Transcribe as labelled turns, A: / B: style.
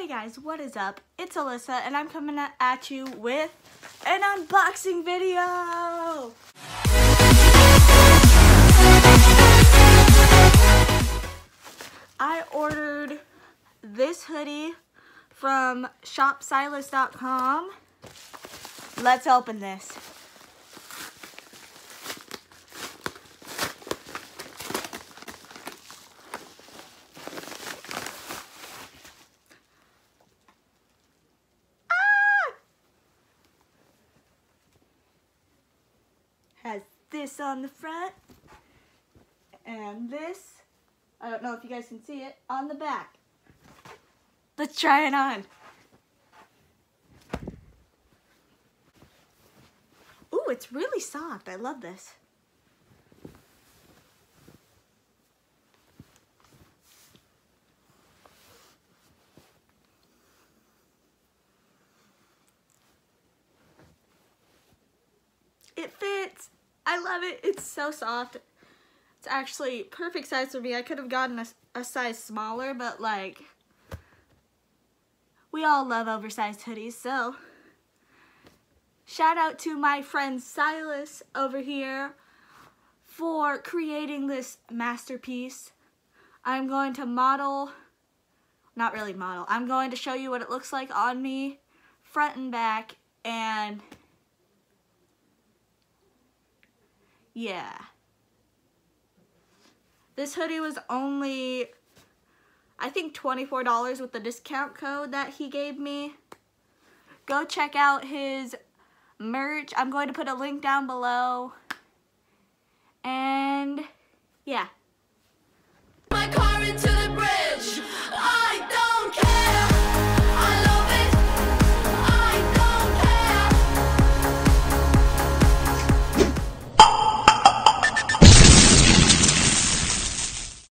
A: Hey guys, what is up? It's Alyssa and I'm coming at you with an unboxing video! I ordered this hoodie from shopsilas.com. Let's open this. Has this on the front and this, I don't know if you guys can see it, on the back. Let's try it on. Ooh, it's really soft. I love this. It fits. I love it. It's so soft. It's actually perfect size for me. I could have gotten a size smaller, but like, we all love oversized hoodies, so shout out to my friend Silas over here for creating this masterpiece. I'm going to model, not really model, I'm going to show you what it looks like on me, front and back, and yeah. This hoodie was only, I think, $24 with the discount code that he gave me. Go check out his merch. I'm going to put a link down below. And yeah.